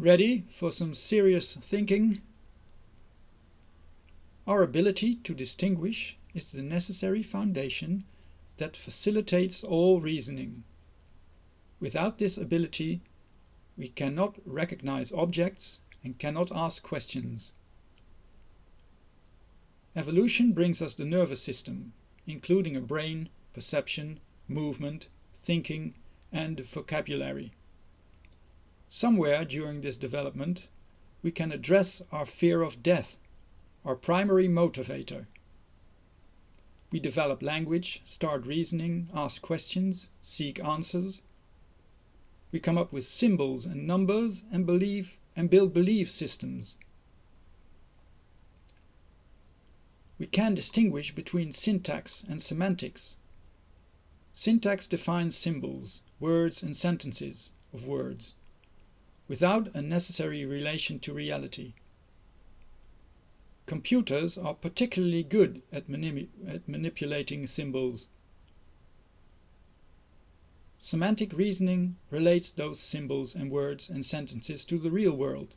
Ready for some serious thinking? Our ability to distinguish is the necessary foundation that facilitates all reasoning. Without this ability, we cannot recognize objects and cannot ask questions. Evolution brings us the nervous system, including a brain, perception, movement, thinking, and vocabulary. Somewhere during this development, we can address our fear of death, our primary motivator. We develop language, start reasoning, ask questions, seek answers. We come up with symbols and numbers and build belief systems. We can distinguish between syntax and semantics. Syntax defines symbols, words and sentences of words, without a necessary relation to reality. Computers are particularly good at manipulating symbols. Semantic reasoning relates those symbols and words and sentences to the real world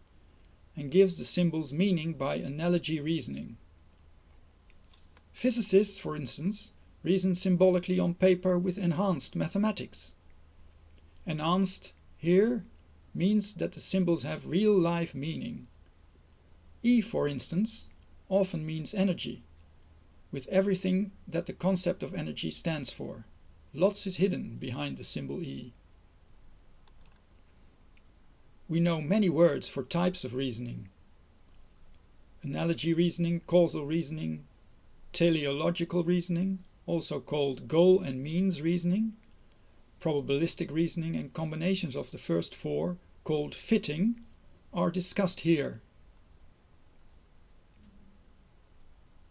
and gives the symbols meaning by analogy reasoning. Physicists, for instance, reason symbolically on paper with enhanced mathematics. Enhanced here means that the symbols have real-life meaning. E, for instance, often means energy, with everything that the concept of energy stands for. Lots is hidden behind the symbol E. We know many words for types of reasoning. Analogy reasoning, causal reasoning, teleological reasoning, also called goal and means reasoning, probabilistic reasoning, and combinations of the first four, called fitting, are discussed here.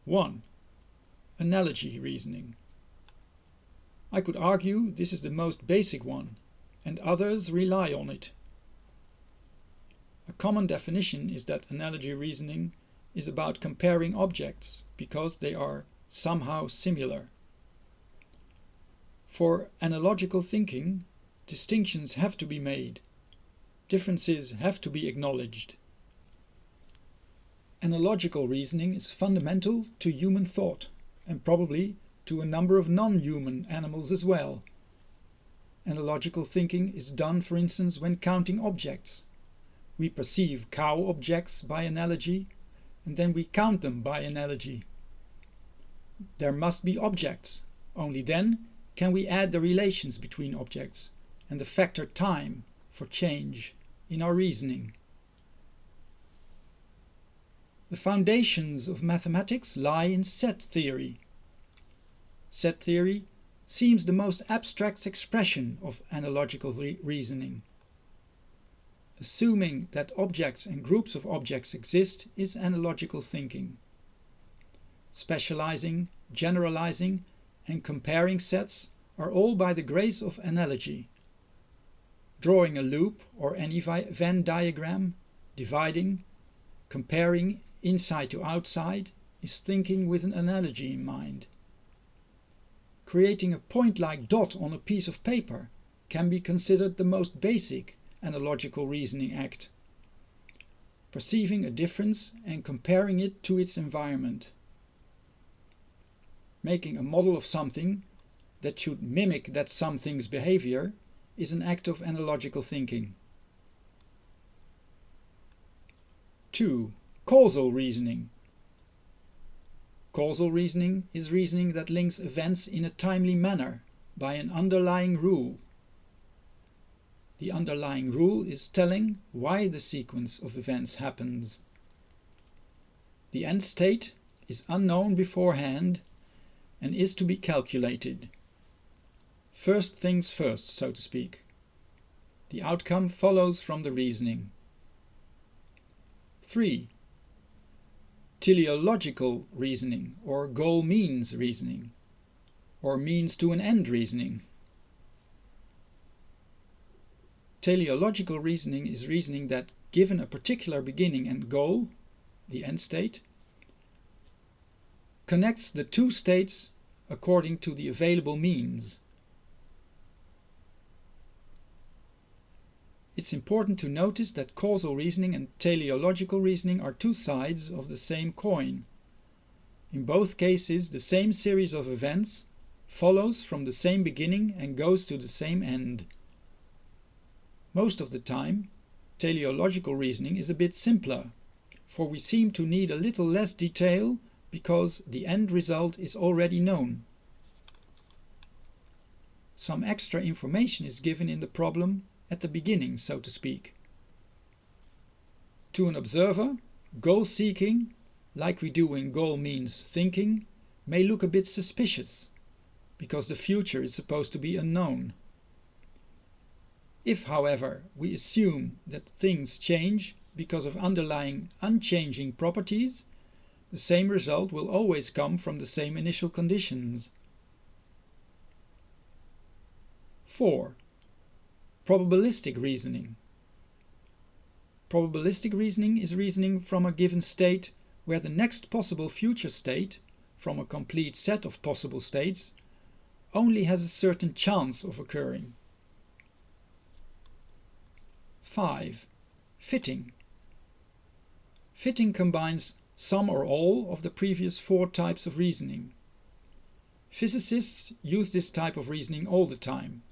1. Analogy reasoning. I could argue this is the most basic one, and others rely on it. A common definition is that analogy reasoning is about comparing objects because they are somehow similar. For analogical thinking, distinctions have to be made. Differences have to be acknowledged. Analogical reasoning is fundamental to human thought, and probably to a number of non-human animals as well. Analogical thinking is done, for instance, when counting objects. We perceive cow objects by analogy, and then we count them by analogy. There must be objects. Only then can we add the relations between objects and the factor time for change in our reasoning. The foundations of mathematics lie in set theory. Set theory seems the most abstract expression of analogical reasoning. Assuming that objects and groups of objects exist is analogical thinking. Specializing, generalizing, and comparing sets are all by the grace of analogy. Drawing a loop or any Venn diagram, dividing, comparing inside to outside, is thinking with an analogy in mind. Creating a point-like dot on a piece of paper can be considered the most basic analogical reasoning act. Perceiving a difference and comparing it to its environment. Making a model of something that should mimic that something's behavior is an act of analogical thinking. 2. Causal reasoning. Causal reasoning is reasoning that links events in a timely manner by an underlying rule. The underlying rule is telling why the sequence of events happens. The end state is unknown beforehand and is to be calculated. First things first, so to speak. The outcome follows from the reasoning. 3. Teleological reasoning, or goal-means reasoning, or means-to-an-end reasoning. Teleological reasoning is reasoning that, given a particular beginning and goal, the end state, connects the two states according to the available means. It's important to notice that causal reasoning and teleological reasoning are two sides of the same coin. In both cases, the same series of events follows from the same beginning and goes to the same end. Most of the time, teleological reasoning is a bit simpler, for we seem to need a little less detail because the end result is already known. Some extra information is given in the problem at the beginning, so to speak. To an observer, goal-seeking, like we do in goal means thinking, may look a bit suspicious, because the future is supposed to be unknown. If, however, we assume that things change because of underlying unchanging properties, the same result will always come from the same initial conditions. 4. Probabilistic reasoning. Probabilistic reasoning is reasoning from a given state where the next possible future state, from a complete set of possible states, only has a certain chance of occurring. 5. Fitting. Fitting combines some or all of the previous 4 types of reasoning. Physicists use this type of reasoning all the time.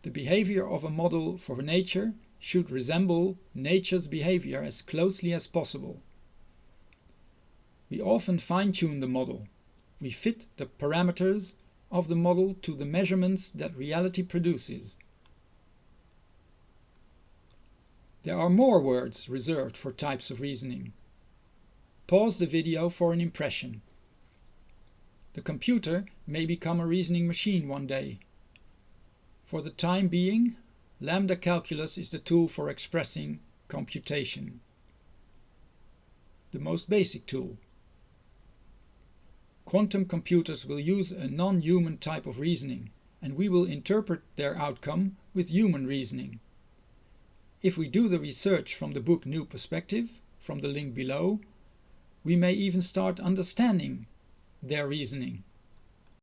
The behavior of a model for nature should resemble nature's behavior as closely as possible. We often fine-tune the model. We fit the parameters of the model to the measurements that reality produces. There are more words reserved for types of reasoning. Pause the video for an impression. The computer may become a reasoning machine one day. For the time being, lambda calculus is the tool for expressing computation. The most basic tool. Quantum computers will use a non-human type of reasoning, and we will interpret their outcome with human reasoning. If we do the research from the book New Perspective, from the link below, we may even start understanding their reasoning.